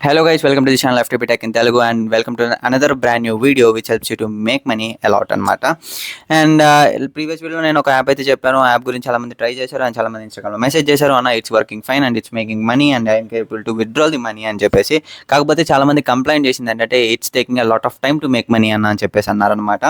Hello guys, welcome to the channel FTP Tech in Telugu and welcome to another brand new video which helps you to make money a lot అనమాట. And previous వీడియోలో నేను ఒక app అయితే చెప్పాను. ఆ app గురించి చాలా మంది ట్రై చేశారు అండ్ చాలా మంది ఇన్స్టాగ్రామ్లో మెసేజ్ చేశారు, అన్న it's working fine and it's making money and I'm capable to withdraw the money అని చెప్పేసి. కాకపోతే చాలా మంది కంప్లైంట్ చేసింది ఏంటంటే it's taking a lot of time to make money అని చెప్పేసి అన్నారనమాట.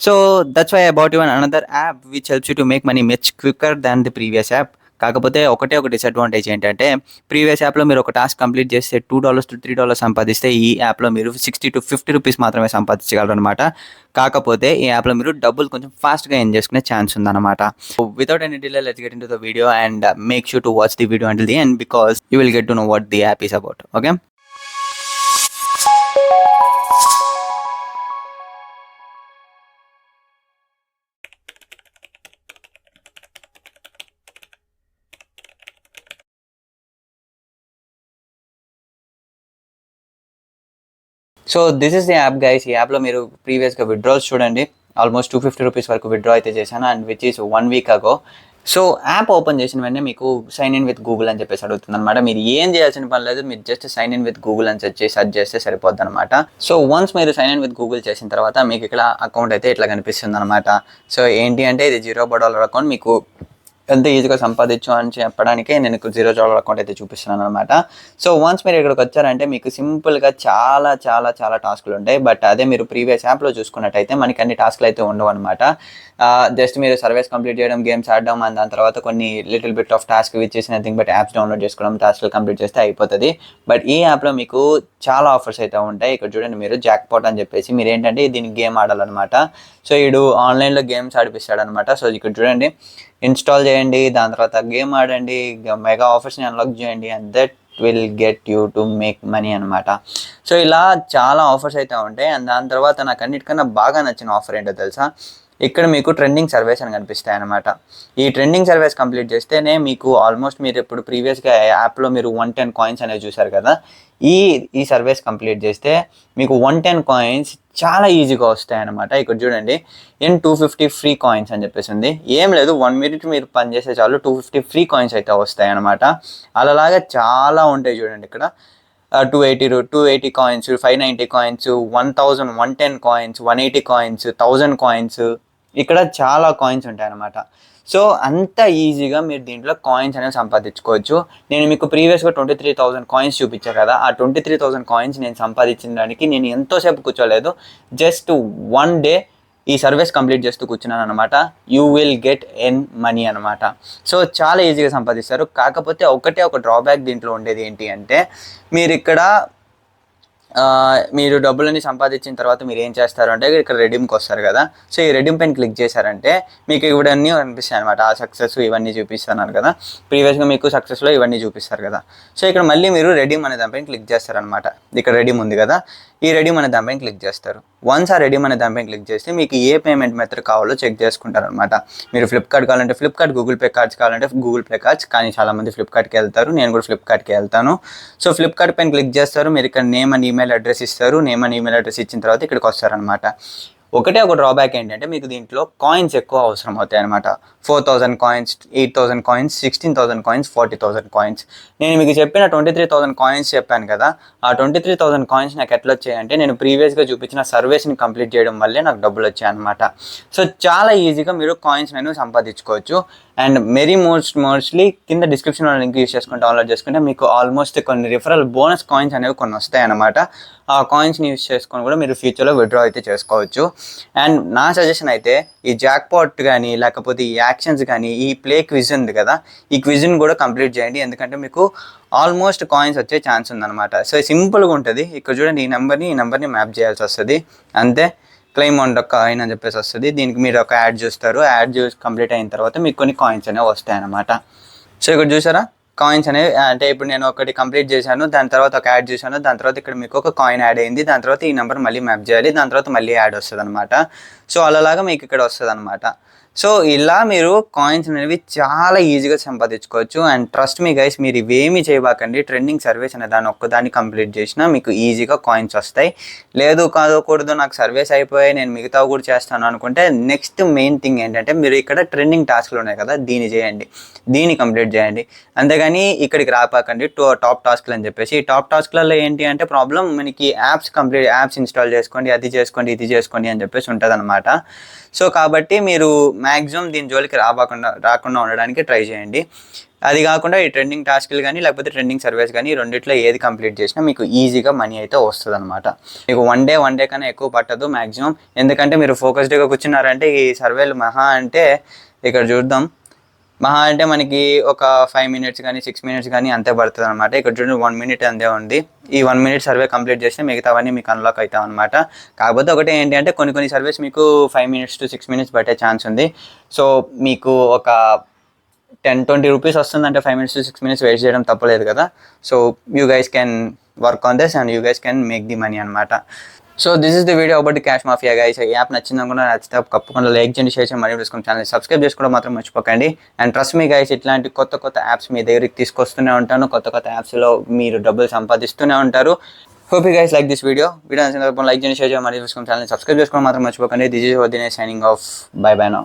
So that's why I brought you another app which helps you to make money much quicker than the previous app. కాకపోతే ఒక డిసడ్వాంటేజ్ ఏంటంటే previous యాప్లో మీరు ఒక task complete చేస్తే $2 to $3 సంపాదిస్తే ఈ యాప్లో మీరు 60 to 50 రూపీస్ మాత్రమే సంపాదించగలరు అనమాట. కాకపోతే ఈ యాప్లో మీరు డబ్బులు కొంచెం ఫాస్ట్గా ఎర్న్ చేసుకునే ఛాన్స్ ఉందన్నమాట. Without any delay let's get in to the video and make sure to watch the video until the end because you will get to know what the app is about. Okay, so this is the app guys. ఈ యాప్లో మీరు ప్రీవియస్గా withdrawals చూడండి, almost 250 rupees వరకు withdraw అయితే చేశాను and which is 1 week అగో. So app open చేసిన వెంటనే మీకు సైన్ ఇన్ విత్ గూగుల్ అని చెప్పేసి అడుగుతుంది అనమాట. మీరు ఏం చేయాల్సిన పని లేదు, మీరు just sign in with Google అని సెర్చ్ చేస్తే సరిపోద్ది అనమాట. సో వన్స్ మీరు సైన్ ఇన్ విత్ గూగుల్ చేసిన తర్వాత మీకు ఇక్కడ అకౌంట్ అయితే ఇట్లా కనిపిస్తుంది అనమాట. సో ఏంటి అంటే ఇది $0 అకౌంట్. మీకు ఎంత ఈజీగా సంపాదించు అని చెప్పడానికి నేను $0 అకౌంట్ అయితే చూపిస్తున్నాను అనమాట. సో వన్స్ మీరు ఇక్కడికి వచ్చారంటే మీకు సింపుల్గా చాలా చాలా చాలా టాస్క్లు ఉంటాయి. బట్ అదే మీరు ప్రీవియస్ యాప్లో చూసుకున్నట్టయితే మనకి అన్ని టాస్క్లు అయితే ఉండవు అనమాట. జస్ట్ మీరు సర్వేస్ కంప్లీట్ చేయడం, గేమ్స్ ఆడడం అండ్ దాని తర్వాత కొన్ని little bit of task which is nothing but apps download చేసుకోవడం, టాస్క్లు కంప్లీట్ చేస్తే అయిపోతుంది. బట్ ఈ యాప్లో మీకు చాలా ఆఫర్స్ అయితే ఉంటాయి. ఇక్కడ చూడండి, మీరు జాక్పాట్ అని చెప్పేసి మీరు ఏంటంటే దీనికి గేమ్ ఆడాలన్నమాట. సో వీడు ఆన్లైన్లో గేమ్స్ ఆడిపిస్తాడు అనమాట. సో ఇక్కడ చూడండి, ఇన్స్టాల్ చేయండి, దాని తర్వాత గేమ్ ఆడండి, మెగా ఆఫర్స్ని అన్లాక్ చేయండి and that will get you to make money అనమాట. సో ఇలా చాలా ఆఫర్స్ అయితే ఉంటాయి. అండ్ దాని తర్వాత నాకు అన్నిటికన్నా బాగా నచ్చిన ఆఫర్ ఏంటో తెలుసా, ఇక్కడ మీకు ట్రెండింగ్ సర్వేస్ అని కనిపిస్తాయి అనమాట. ఈ ట్రెండింగ్ సర్వేస్ కంప్లీట్ చేస్తేనే మీకు ఆల్మోస్ట్ మీరు ఇప్పుడు ప్రీవియస్గా యాప్లో మీరు 110 కాయిన్స్ అనేవి చూసారు కదా, ఈ సర్వేస్ కంప్లీట్ చేస్తే మీకు 110 కాయిన్స్ చాలా ఈజీగా వస్తాయన్నమాట. ఇక్కడ చూడండి, N250 ఫ్రీ కాయిన్స్ అని చెప్పేసి ఉంది. ఏం లేదు, 1 minute మీరు పని చేసే చాలు 250 ఫ్రీ కాయిన్స్ అయితే వస్తాయన్నమాట. అలాగా చాలా ఉంటాయి చూడండి. ఇక్కడ 280 coins, 590 coins, 1000, 110 coins, 180 coins, 1000 coins, ఇక్కడ చాలా కాయిన్స్ ఉంటాయి అన్నమాట. సో అంత ఈజీగా మీరు దీంట్లో కాయిన్స్ అనేవి సంపాదించుకోవచ్చు. నేను మీకు ప్రీవియస్గా 23,000 కాయిన్స్ చూపించాను కదా, ఆ 23,000 కాయిన్స్ నేను సంపాదించడానికి నేను ఎంతోసేపు కూర్చోలేదు, జస్ట్ 1 day ఈ సర్వీస్ కంప్లీట్ చేస్తూ కూర్చున్నాను అనమాట. You will get an money అనమాట. సో చాలా ఈజీగా సంపాదిస్తారు. కాకపోతే ఒక డ్రాబ్యాక్ దీంట్లో ఉండేది ఏంటి అంటే, మీరు ఇక్కడ మీరు డబ్బులని సంపాదించిన తర్వాత మీరు ఏం చేస్తారు అంటే ఇక్కడ రెడీమ్కి వస్తారు కదా. సో ఈ రెడీమ్ పైన క్లిక్ చేశారంటే మీకు ఇవన్నీ కనిపిస్తాయి అనమాట. ఆ సక్సెస్ ఇవన్నీ చూపిస్తున్నారు కదా, ప్రీవియస్గా మీకు సక్సెస్లో ఇవన్నీ చూపిస్తారు కదా. సో ఇక్కడ మళ్ళీ మీరు రెడీమ్ అనే దానిపైన క్లిక్ చేస్తారనమాట. ఇక్కడ రెడీమ్ ఉంది కదా, ఈ రెడీమ్ అనే దానిపైన క్లిక్ చేస్తారు. వన్స్ ఆ రెడీమ్ అనే దానిపైన క్లిక్ చేస్తే మీకు ఏ పేమెంట్ మెథడ్ కావాలో చెక్ చేసుకుంటారనమాట. మీరు ఫ్లిప్కార్ట్ కావాలంటే ఫ్లిప్కార్ట్, గూగుల్ పే కార్డ్స్ కావాలంటే గూగుల్ పే కార్డ్స్, కానీ చాలామంది ఫ్లిప్కార్ట్కి వెళ్తారు, నేను కూడా ఫ్లిప్కార్ట్కి వెళ్తాను. సో ఫ్లిప్కార్ట్ పైన క్లిక్ చేస్తారు, మీరు ఇక్కడ నేమ్ అండ్ ఈమెయిల్ అడ్రస్ ఇస్తారు. నేమ్ అండ్ ఈమెయిల్ అడ్రస్ ఇచ్చిన తర్వాత ఇక్కడికి వస్తారనమాట. ఒక డ్రాబ్యాక్ ఏంటంటే మీకు దీంట్లో కాయిన్స్ ఎక్కువ అవసరం అవుతాయి అనమాట. 4,000 కాయిన్స్, 8,000 కాయిన్స్, 16,000 కాయిన్స్, 40,000 కాయిన్స్. నేను మీకు చెప్పిన 23,000 కాయిన్స్ చెప్పాను కదా, ఆ 23,000 కాయిన్స్ నాకు ఎట్లా వచ్చాయంటే నేను ప్రీవియస్గా చూపించిన సర్వీస్ని కంప్లీట్ చేయడం వల్లే నాకు డబ్బులు వచ్చాయన్నమాట. సో చాలా ఈజీగా మీరు కాయిన్స్ అనేవి సంపాదించుకోవచ్చు. అండ్ మోస్ట్లీ కింద డిస్క్రిప్షన్లో లింక్ యూస్ చేసుకుని డౌన్లోడ్ చేసుకుంటే మీకు ఆల్మోస్ట్ కొన్ని రిఫరల్ బోనస్ కాయిన్స్ అనేవి కొన్ని వస్తాయి అన్నమాట. ఆ కాయిన్స్ని యూస్ చేసుకొని కూడా మీరు ఫ్యూచర్లో విత్డ్రా అయితే చేసుకోవచ్చు. అండ్ నా సజెషన్ అయితే ఈ జాక్పాట్ కానీ లేకపోతే ఈ యాక్షన్స్ కానీ ఈ ప్లే క్విజ్ ఉంది కదా, ఈ క్విజ్ని కూడా కంప్లీట్ చేయండి. ఎందుకంటే మీకు ఆల్మోస్ట్ కాయిన్స్ వచ్చే ఛాన్స్ ఉందన్నమాట. సో సింపుల్గా ఉంటుంది. ఇక్కడ చూడండి, ఈ నెంబర్ని మ్యాప్ చేయాల్సి వస్తుంది అంతే. క్లెయిమ్ ఆన్ ద కాయిన్ అని చెప్పేసి వస్తుంది. దీనికి మీరు ఒక యాడ్ చూస్తారు. యాడ్ చూసి కంప్లీట్ అయిన తర్వాత మీకు కొన్ని కాయిన్స్ అనేవి వస్తాయి అన్నమాట. సో ఇక్కడ చూసారా, కాయిన్స్ అనేవి అంటే ఇప్పుడు నేను ఒకటి కంప్లీట్ చేశాను, దాని తర్వాత ఒక యాడ్ చేశాను, దాని తర్వాత ఇక్కడ మీకు ఒక కాయిన్ యాడ్ అయింది, దాని తర్వాత ఈ నెంబర్ మళ్ళీ మ్యాప్ చేయాలి, దాని తర్వాత మళ్ళీ యాడ్ వస్తుంది అనమాట. సో అలాగా మీకు ఇక్కడ వస్తుంది అనమాట. సో ఇలా మీరు కాయిన్స్ అనేవి చాలా ఈజీగా సంపాదించుకోవచ్చు. అండ్ ట్రస్ట్ మీ గైస్, మీరు ఇవేమీ చేయబాకండి. ట్రెండింగ్ సర్వీస్ అనే దాన్ని ఒక్కదాన్ని కంప్లీట్ చేసినా మీకు ఈజీగా కాయిన్స్ వస్తాయి. లేదు కాదకూడదు, నాకు సర్వీస్ అయిపోయాయి, నేను మిగతావి కూడా చేస్తాను అనుకుంటే నెక్స్ట్ మెయిన్ థింగ్ ఏంటంటే మీరు ఇక్కడ ట్రెండింగ్ టాస్క్లు ఉన్నాయి కదా, దీన్ని చేయండి, దీన్ని కంప్లీట్ చేయండి. అంతేగాని ఇక్కడికి రాపాకండి టాప్ టాస్క్లు అని చెప్పేసి. ఈ టాప్ టాస్క్లలో ఏంటి అంటే ప్రాబ్లం, మనకి యాప్స్ ఇన్స్టాల్ చేసుకోండి, అది చేసుకోండి, ఇది చేసుకోండి అని చెప్పేసి ఉంటుంది అనమాట. సో కాబట్టి మీరు మ్యాక్సిమం దీని జోలికి రాకుండా ఉండడానికి ట్రై చేయండి. అది కాకుండా ఈ ట్రెండింగ్ టాస్క్లు కానీ లేకపోతే ట్రెండింగ్ సర్వీస్ కానీ రెండిట్లో ఏది కంప్లీట్ చేసినా మీకు ఈజీగా మనీ అయితే వస్తుంది అనమాట. మీకు వన్ డే కన్నా ఎక్కువ పట్టదు మ్యాక్సిమం. ఎందుకంటే మీరు ఫోకస్డ్గా కూర్చున్నారంటే ఈ సర్వేలు మహా అంటే ఇక్కడ చూద్దాం, మహా అంటే మనకి ఒక 5 minutes కానీ 6 minutes కానీ అంతే పడుతుంది అనమాట. ఇక్కడ చూడండి 1 minute అంతే ఉంది. ఈ 1 minute సర్వే కంప్లీట్ చేస్తే మిగతావన్నీ మీకు అన్లాక్ అవుతాం అనమాట. కాకపోతే ఒకటి ఏంటి అంటే కొన్ని సర్వేస్ మీకు 5 minutes to 6 minutes పట్టే ఛాన్స్ ఉంది. సో మీకు ఒక 10-20 రూపీస్ వస్తుందంటే 5 minutes to 6 minutes వెయిట్ చేయడం తప్పలేదు కదా. So you guys can work on this and you guys can make the money అనమాట. So this is the video about the cash mafia guys. ఈ app నచ్చితే తప్పకుండా లైక్ చేయండి, share చేయండి, మరియు డిస్కౌంట్ ఛానల్ సబ్స్క్రైబ్ చేసుకోవడం మాత్రం మర్చిపోకండి. అండ్ ట్రస్ట్ మీ గైస్, ఇట్లాంటి కొత్త యాప్స్ మీ దగ్గరికి తీసుకొస్తూనే ఉంటాను. కొత్త యాప్స్లో మీరు డబ్బులు సంపాదిస్తూనే ఉంటారు. Hope you guys like this video నచ్చితే లైక్ చేయండి, షేర్ చేయండి, మరియు డిస్కౌంట్ ఛానల్ సబ్స్క్రైబ్ చేసుకోవడం మాత్రం మర్చిపోకండి. This is Dinesh signing off. By now.